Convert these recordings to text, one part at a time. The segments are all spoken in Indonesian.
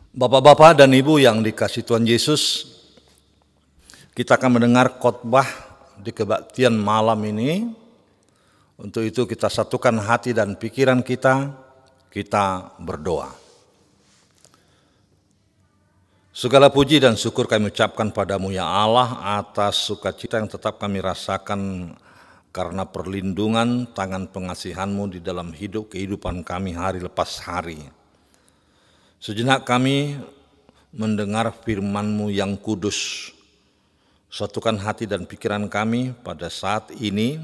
Bapak-bapak dan ibu yang dikasihi Tuhan Yesus, kita akan mendengar khotbah di kebaktian malam ini. Untuk itu kita satukan hati dan pikiran kita berdoa. Segala puji dan syukur kami ucapkan padamu ya Allah atas sukacita yang tetap kami rasakan karena perlindungan tangan pengasihan-Mu di dalam kehidupan kami hari lepas hari. Sejenak kami mendengar firman-Mu yang kudus. Satukan hati dan pikiran kami pada saat ini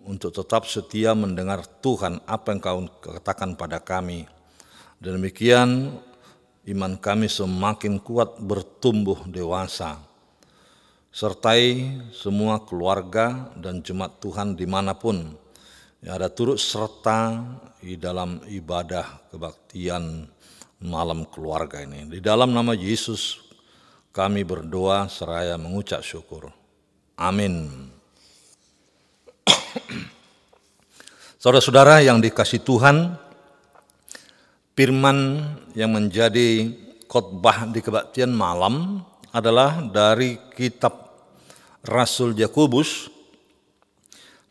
untuk tetap setia mendengar Tuhan apa yang Kau katakan pada kami. Dan demikian iman kami semakin kuat bertumbuh dewasa. Sertai semua keluarga dan jemaat Tuhan dimanapun yang ada turut serta di dalam ibadah kebaktian malam keluarga ini. Di dalam nama Yesus kami berdoa seraya mengucap syukur. Amin. Saudara-saudara yang dikasihi Tuhan, firman yang menjadi khotbah di kebaktian malam adalah dari kitab Rasul Yakobus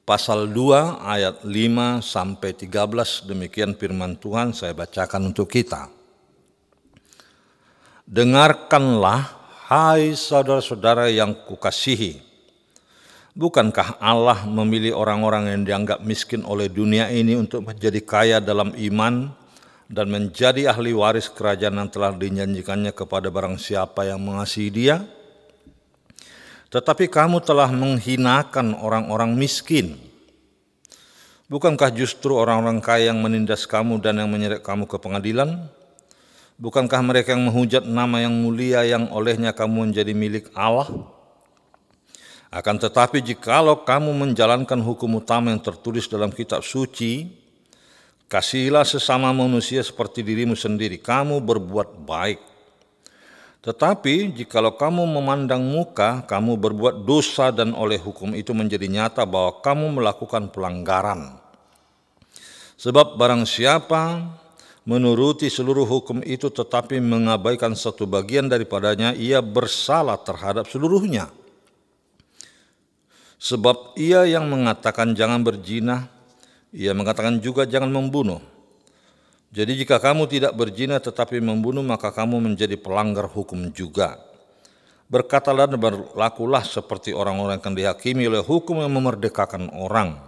pasal 2 ayat 5 sampai 13. Demikian firman Tuhan, saya bacakan untuk kita. Dengarkanlah, hai saudara-saudara yang kukasihi. Bukankah Allah memilih orang-orang yang dianggap miskin oleh dunia ini untuk menjadi kaya dalam iman dan menjadi ahli waris kerajaan yang telah dijanjikannya kepada barang siapa yang mengasihi Dia? Tetapi kamu telah menghinakan orang-orang miskin. Bukankah justru orang-orang kaya yang menindas kamu dan yang menyeret kamu ke pengadilan? Bukankah mereka yang menghujat nama yang mulia yang olehnya kamu menjadi milik Allah? Akan tetapi jikalau kamu menjalankan hukum utama yang tertulis dalam kitab suci, kasihilah sesama manusia seperti dirimu sendiri, kamu berbuat baik. Tetapi jikalau kamu memandang muka, kamu berbuat dosa dan oleh hukum itu menjadi nyata bahwa kamu melakukan pelanggaran. Sebab barang siapa menuruti seluruh hukum itu tetapi mengabaikan satu bagian daripadanya, ia bersalah terhadap seluruhnya. Sebab ia yang mengatakan jangan berzina, ia mengatakan juga jangan membunuh. Jadi jika kamu tidak berzina tetapi membunuh, maka kamu menjadi pelanggar hukum juga. Berkatalah dan berlakulah seperti orang-orang yang dihakimi oleh hukum yang memerdekakan orang.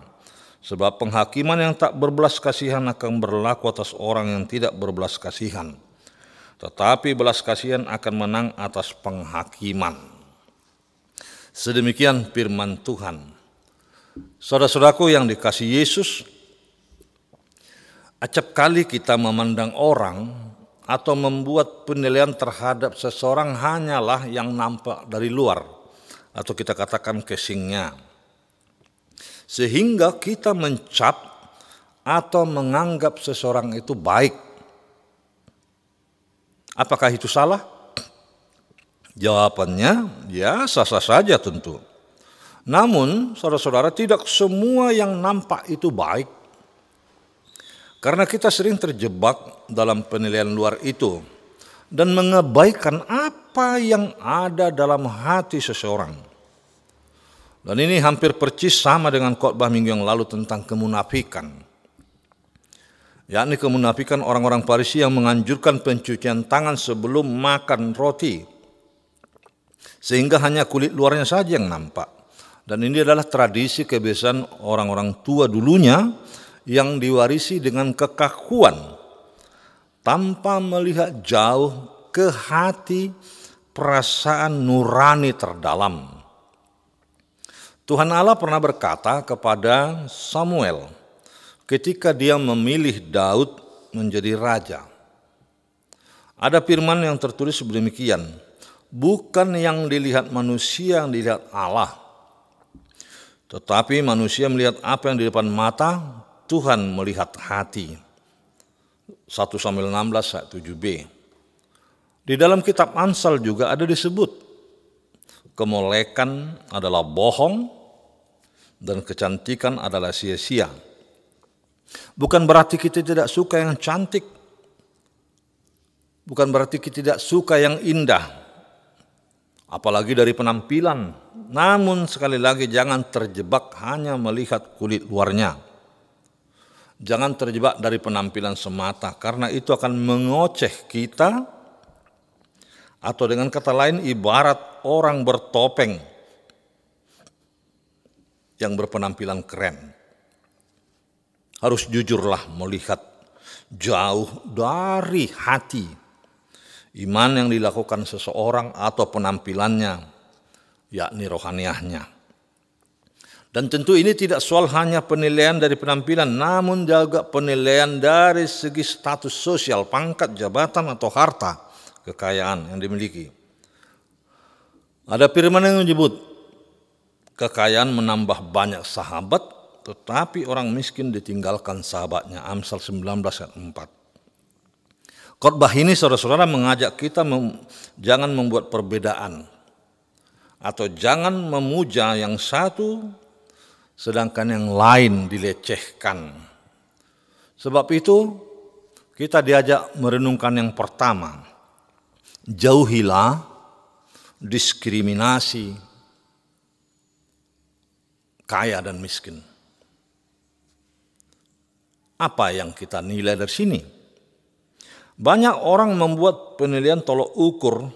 Sebab penghakiman yang tak berbelas kasihan akan berlaku atas orang yang tidak berbelas kasihan. Tetapi belas kasihan akan menang atas penghakiman. Sedemikian firman Tuhan. Saudara-saudaraku yang dikasihi Yesus, acap kali kita memandang orang atau membuat penilaian terhadap seseorang hanyalah yang nampak dari luar, atau kita katakan casingnya. Sehingga kita mencap atau menganggap seseorang itu baik. Apakah itu salah? Jawabannya ya sah-sah saja tentu. Namun saudara-saudara, tidak semua yang nampak itu baik. Karena kita sering terjebak dalam penilaian luar itu dan mengabaikan apa yang ada dalam hati seseorang. Dan ini hampir persis sama dengan khotbah minggu yang lalu tentang kemunafikan. Yakni kemunafikan orang-orang Farisi yang menganjurkan pencucian tangan sebelum makan roti. Sehingga hanya kulit luarnya saja yang nampak. Dan ini adalah tradisi kebiasaan orang-orang tua dulunya yang diwarisi dengan kekakuan tanpa melihat jauh ke hati perasaan nurani terdalam. Tuhan Allah pernah berkata kepada Samuel ketika dia memilih Daud menjadi raja. Ada firman yang tertulis demikian, bukan yang dilihat manusia yang dilihat Allah, tetapi manusia melihat apa yang di depan mata, Tuhan melihat hati. 1 Samuel 16 ayat 7b. Di dalam kitab Amsal juga ada disebut, kemolekan adalah bohong dan kecantikan adalah sia-sia. Bukan berarti kita tidak suka yang cantik. Bukan berarti kita tidak suka yang indah, apalagi dari penampilan. Namun sekali lagi jangan terjebak hanya melihat kulit luarnya. Jangan terjebak dari penampilan semata, karena itu akan mengoceh kita. Atau dengan kata lain, ibarat orang bertopeng yang berpenampilan keren. Harus jujurlah melihat jauh dari hati iman yang dilakukan seseorang atau penampilannya, yakni rohaniahnya. Dan tentu ini tidak soal hanya penilaian dari penampilan, namun juga penilaian dari segi status sosial, pangkat, jabatan, atau harta, kekayaan yang dimiliki. Ada firman yang menyebut, kekayaan menambah banyak sahabat, tetapi orang miskin ditinggalkan sahabatnya. Amsal 19 ayat 4. Khotbah ini saudara-saudara mengajak kita jangan membuat perbedaan atau jangan memuja yang satu sedangkan yang lain dilecehkan. Sebab itu kita diajak merenungkan yang pertama, jauhilah diskriminasi kaya dan miskin. Apa yang kita nilai dari sini? Banyak orang membuat penilaian tolok ukur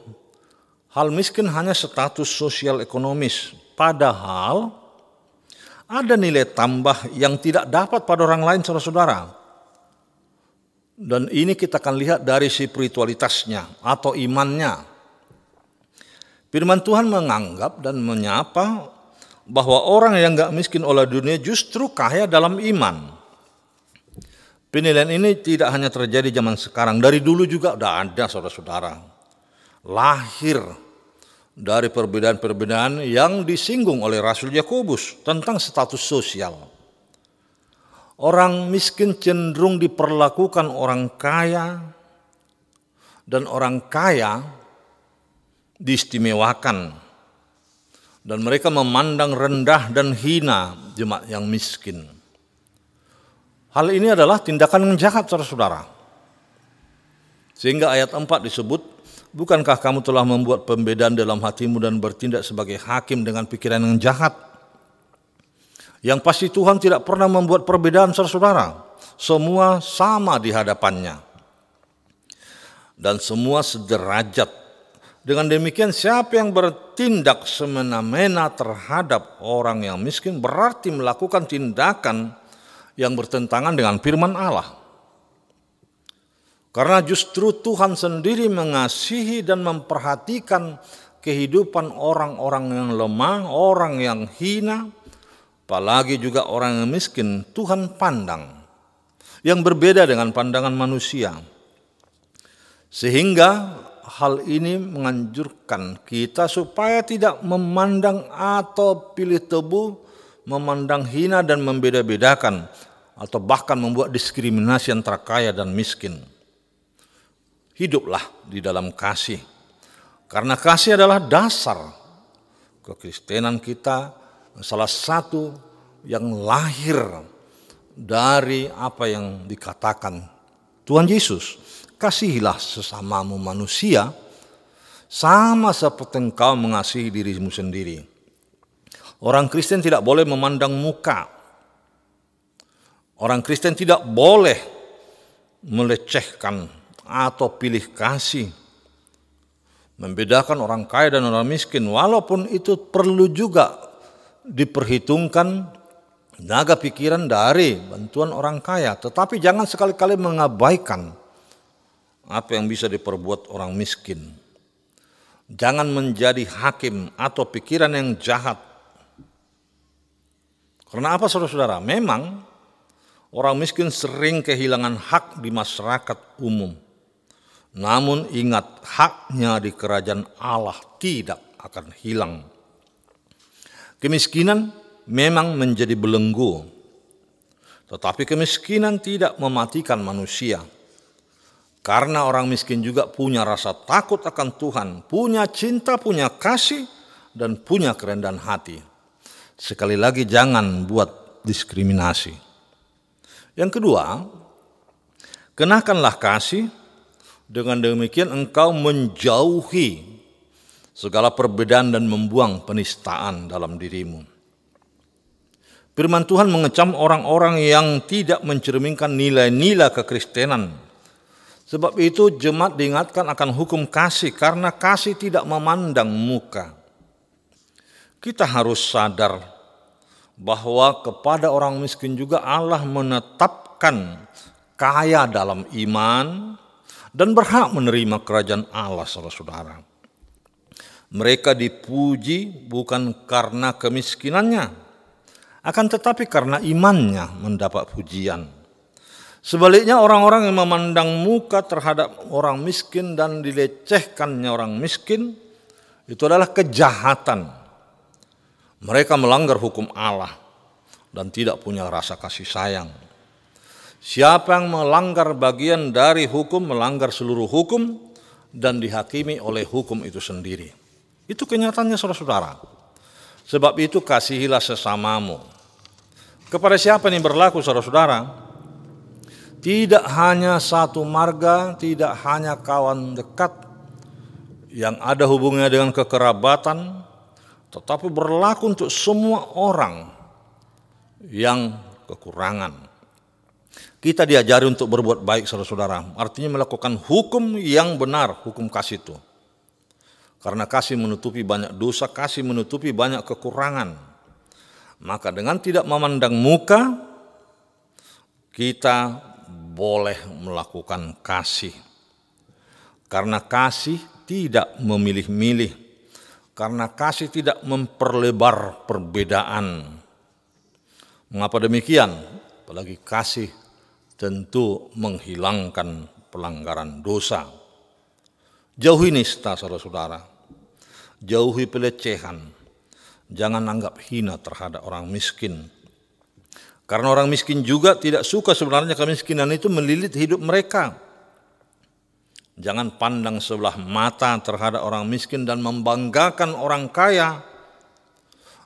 hal miskin hanya status sosial ekonomis, padahal ada nilai tambah yang tidak dapat pada orang lain, saudara-saudara. Dan ini kita akan lihat dari spiritualitasnya atau imannya. Firman Tuhan menganggap dan menyapa bahwa orang yang enggak miskin oleh dunia justru kaya dalam iman. Penilaian ini tidak hanya terjadi zaman sekarang, dari dulu juga sudah ada, saudara-saudara. Lahir dari perbedaan-perbedaan yang disinggung oleh Rasul Yakobus tentang status sosial. Orang miskin cenderung diperlakukan orang kaya, dan orang kaya diistimewakan. Dan mereka memandang rendah dan hina jemaat yang miskin. Hal ini adalah tindakan yang jahat, saudara-saudara. Sehingga ayat 4 disebut, bukankah kamu telah membuat pembedaan dalam hatimu dan bertindak sebagai hakim dengan pikiran yang jahat? Yang pasti Tuhan tidak pernah membuat perbedaan, saudara-saudara. Semua sama di hadapannya. Dan semua sederajat. Dengan demikian siapa yang bertindak semena-mena terhadap orang yang miskin berarti melakukan tindakan yang bertentangan dengan firman Allah. Karena justru Tuhan sendiri mengasihi dan memperhatikan kehidupan orang-orang yang lemah, orang yang hina, apalagi juga orang yang miskin, Tuhan pandang yang berbeda dengan pandangan manusia. Sehingga hal ini menganjurkan kita supaya tidak memandang atau pilih tebu, memandang hina dan membeda-bedakan, atau bahkan membuat diskriminasi antara kaya dan miskin. Hiduplah di dalam kasih. Karena kasih adalah dasar kekristenan kita, salah satu yang lahir dari apa yang dikatakan Tuhan Yesus. Kasihilah sesamamu manusia sama seperti engkau mengasihi dirimu sendiri. Orang Kristen tidak boleh memandang muka. Orang Kristen tidak boleh melecehkan atau pilih kasih. Membedakan orang kaya dan orang miskin. Walaupun itu perlu juga diperhitungkan tenaga pikiran dari bantuan orang kaya. Tetapi jangan sekali-kali mengabaikan apa yang bisa diperbuat orang miskin. Jangan menjadi hakim atau pikiran yang jahat. Karena apa, saudara-saudara? Memang orang miskin sering kehilangan hak di masyarakat umum. Namun ingat, haknya di kerajaan Allah tidak akan hilang. Kemiskinan memang menjadi belenggu, tetapi kemiskinan tidak mematikan manusia. Karena orang miskin juga punya rasa takut akan Tuhan, punya cinta, punya kasih, dan punya kerendahan hati. Sekali lagi jangan buat diskriminasi. Yang kedua, kenakanlah kasih Dengan demikian engkau menjauhi segala perbedaan dan membuang penistaan dalam dirimu. Firman Tuhan mengecam orang-orang yang tidak mencerminkan nilai-nilai kekristenan. Sebab itu jemaat diingatkan akan hukum kasih karena kasih tidak memandang muka. Kita harus sadar bahwa kepada orang miskin juga Allah menetapkan kaya dalam iman dan berhak menerima kerajaan Allah, saudara-saudara. Mereka dipuji bukan karena kemiskinannya, akan tetapi karena imannya mendapat pujian. Sebaliknya orang-orang yang memandang muka terhadap orang miskin dan dilecehkannya orang miskin, itu adalah kejahatan. Mereka melanggar hukum Allah dan tidak punya rasa kasih sayang. Siapa yang melanggar bagian dari hukum, melanggar seluruh hukum dan dihakimi oleh hukum itu sendiri. Itu kenyataannya, saudara-saudara. Sebab itu kasihilah sesamamu. Kepada siapa ini berlaku, saudara-saudara? Tidak hanya satu marga, tidak hanya kawan dekat yang ada hubungannya dengan kekerabatan, tetapi berlaku untuk semua orang yang kekurangan. Kita diajari untuk berbuat baik, saudara-saudara. Artinya melakukan hukum yang benar, hukum kasih itu. Karena kasih menutupi banyak dosa, kasih menutupi banyak kekurangan. Maka dengan tidak memandang muka, kita boleh melakukan kasih. Karena kasih tidak memilih-milih. Karena kasih tidak memperlebar perbedaan. Mengapa demikian? Apalagi kasih tentu menghilangkan pelanggaran dosa. Jauhi nista, saudara-saudara. Jauhi pelecehan. Jangan anggap hina terhadap orang miskin. Karena orang miskin juga tidak suka sebenarnya kemiskinan itu melilit hidup mereka. Jangan pandang sebelah mata terhadap orang miskin dan membanggakan orang kaya.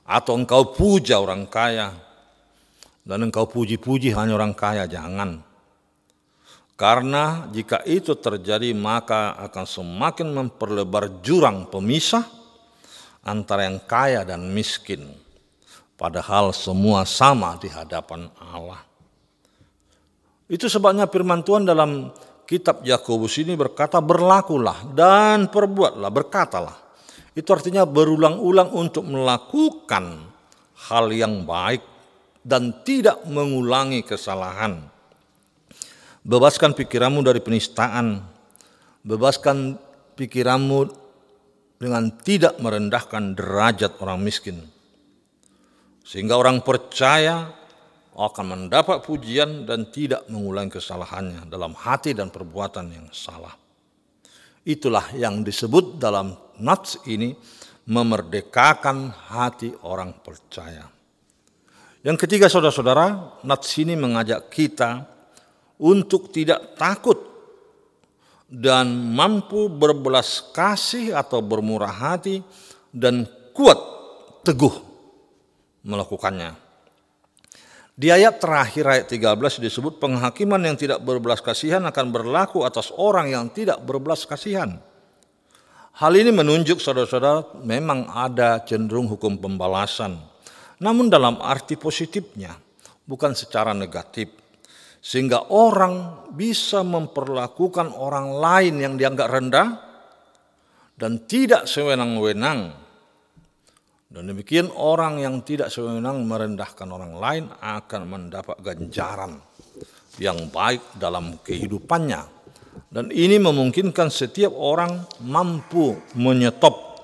Atau engkau puja orang kaya. Dan engkau puji-puji hanya orang kaya, jangan. Karena jika itu terjadi maka akan semakin memperlebar jurang pemisah antara yang kaya dan miskin. Padahal semua sama di hadapan Allah. Itu sebabnya firman Tuhan dalam kitab Yakobus ini berkata, berlakulah dan perbuatlah, berkatalah. Itu artinya berulang-ulang untuk melakukan hal yang baik dan tidak mengulangi kesalahan. Bebaskan pikiranmu dari penistaan. Bebaskan pikiranmu dengan tidak merendahkan derajat orang miskin. Sehingga orang percaya akan mendapat pujian dan tidak mengulangi kesalahannya dalam hati dan perbuatan yang salah. Itulah yang disebut dalam nats ini memerdekakan hati orang percaya. Yang ketiga, saudara-saudara, nats ini mengajak kita untuk tidak takut dan mampu berbelas kasih atau bermurah hati dan kuat teguh melakukannya. Di ayat terakhir, ayat 13 disebut penghakiman yang tidak berbelas kasihan akan berlaku atas orang yang tidak berbelas kasihan. Hal ini menunjuk, saudara-saudara, memang ada cenderung hukum pembalasan. Namun dalam arti positifnya, bukan secara negatif. Sehingga orang bisa memperlakukan orang lain yang dianggap rendah dan tidak sewenang-wenang. Dan demikian orang yang tidak sewenang merendahkan orang lain akan mendapat ganjaran yang baik dalam kehidupannya. Dan ini memungkinkan setiap orang mampu menyetop,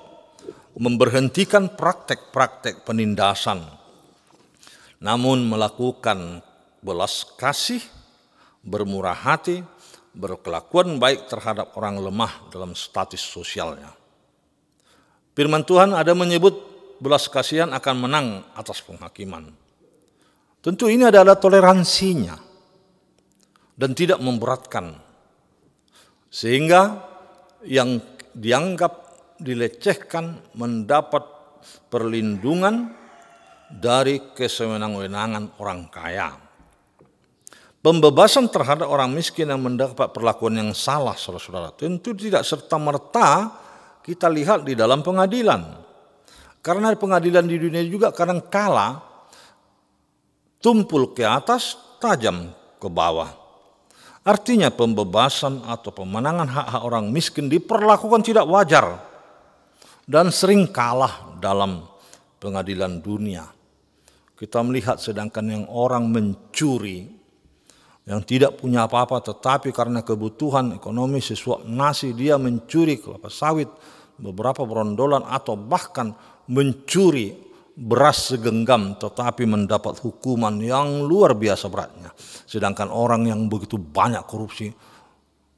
memberhentikan praktek-praktek penindasan, namun melakukan belas kasih, bermurah hati, berkelakuan baik terhadap orang lemah dalam status sosialnya. Firman Tuhan ada menyebut belas kasihan akan menang atas penghakiman. Tentu ini adalah toleransinya dan tidak memberatkan. Sehingga yang dianggap dilecehkan mendapat perlindungan dari kesewenang-wenangan orang kaya. Pembebasan terhadap orang miskin yang mendapat perlakuan yang salah, saudara-saudara, tentu tidak serta-merta kita lihat di dalam pengadilan. Karena pengadilan di dunia juga kadang kala tumpul ke atas, tajam ke bawah. Artinya pembebasan atau pemenangan hak-hak orang miskin diperlakukan tidak wajar dan sering kalah dalam pengadilan dunia. Kita melihat sedangkan yang orang mencuri, yang tidak punya apa-apa tetapi karena kebutuhan ekonomi sesuap nasi dia mencuri kelapa sawit, beberapa berondolan atau bahkan mencuri beras segenggam tetapi mendapat hukuman yang luar biasa beratnya. Sedangkan orang yang begitu banyak korupsi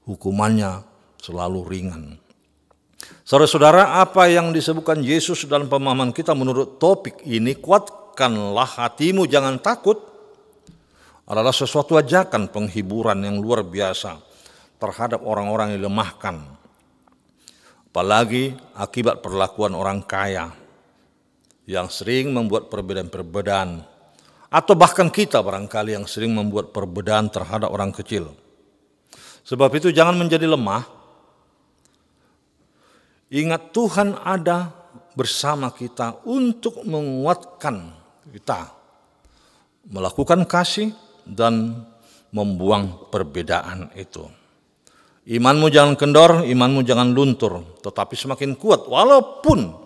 hukumannya selalu ringan. Saudara-saudara, apa yang disebutkan Yesus dalam pemahaman kita menurut topik ini, kuatkanlah hatimu jangan takut, adalah sesuatu ajakan penghiburan yang luar biasa terhadap orang-orang yang dilemahkan. Apalagi akibat perlakuan orang kaya yang sering membuat perbedaan-perbedaan, atau bahkan kita barangkali yang sering membuat perbedaan terhadap orang kecil. Sebab itu jangan menjadi lemah. Ingat Tuhan ada bersama kita untuk menguatkan kita, melakukan kasih dan membuang perbedaan itu. Imanmu jangan kendor, imanmu jangan luntur, tetapi semakin kuat walaupun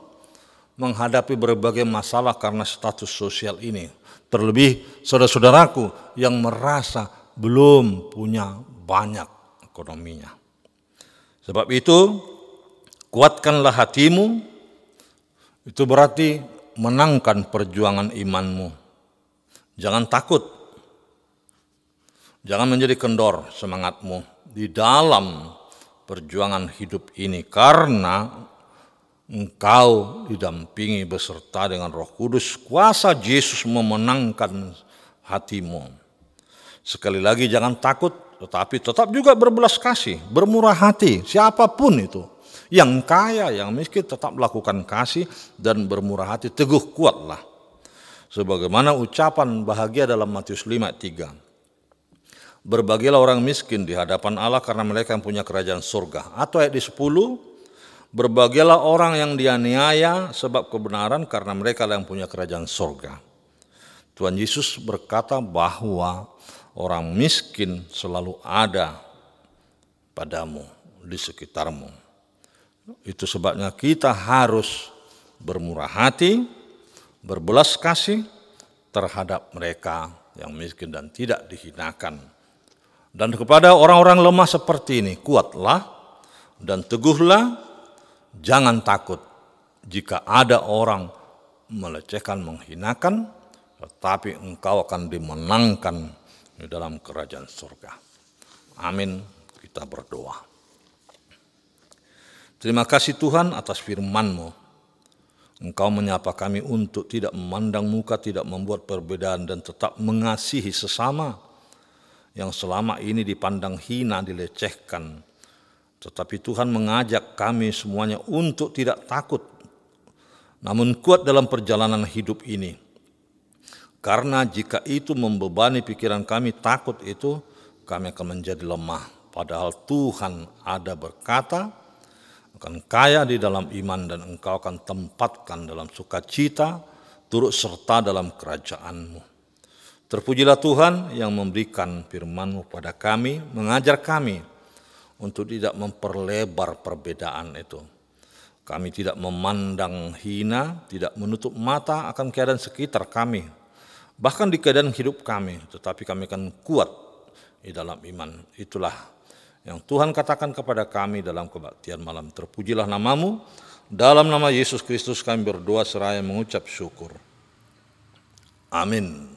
menghadapi berbagai masalah karena status sosial ini. Terlebih saudara-saudaraku yang merasa belum punya banyak ekonominya. Sebab itu, kuatkanlah hatimu, itu berarti menangkan perjuangan imanmu. Jangan takut, jangan menjadi kendor semangatmu di dalam perjuangan hidup ini, karena engkau didampingi beserta dengan Roh Kudus, kuasa Yesus memenangkan hatimu. Sekali lagi jangan takut, tetapi tetap juga berbelas kasih, bermurah hati, siapapun itu. Yang kaya, yang miskin tetap melakukan kasih dan bermurah hati, teguh kuatlah. Sebagaimana ucapan bahagia dalam Matius 5:3. Berbahagialah orang miskin di hadapan Allah karena mereka yang punya kerajaan surga. Atau ayat di 10, berbahagialah orang yang dianiaya sebab kebenaran karena mereka yang punya kerajaan surga. Tuhan Yesus berkata bahwa orang miskin selalu ada padamu, di sekitarmu. Itu sebabnya kita harus bermurah hati, berbelas kasih terhadap mereka yang miskin dan tidak dihinakan. Dan kepada orang-orang lemah seperti ini, kuatlah dan teguhlah. Jangan takut jika ada orang melecehkan, menghinakan, tetapi engkau akan dimenangkan di dalam kerajaan surga. Amin. Kita berdoa. Terima kasih Tuhan atas firman-Mu. Engkau menyapa kami untuk tidak memandang muka, tidak membuat perbedaan, dan tetap mengasihi sesama yang selama ini dipandang hina, dilecehkan. Tetapi Tuhan mengajak kami semuanya untuk tidak takut, namun kuat dalam perjalanan hidup ini. Karena jika itu membebani pikiran kami, takut itu, kami akan menjadi lemah. Padahal Tuhan ada berkata, akan kaya di dalam iman dan engkau akan tempatkan dalam sukacita, turut serta dalam kerajaan-Mu. Terpujilah Tuhan yang memberikan firman-Mu pada kami, mengajar kami untuk tidak memperlebar perbedaan itu. Kami tidak memandang hina, tidak menutup mata akan keadaan sekitar kami, bahkan di keadaan hidup kami, tetapi kami akan kuat di dalam iman. Itulah yang Tuhan katakan kepada kami dalam kebaktian malam. Terpujilah nama-Mu, dalam nama Yesus Kristus kami berdoa seraya mengucap syukur. Amin.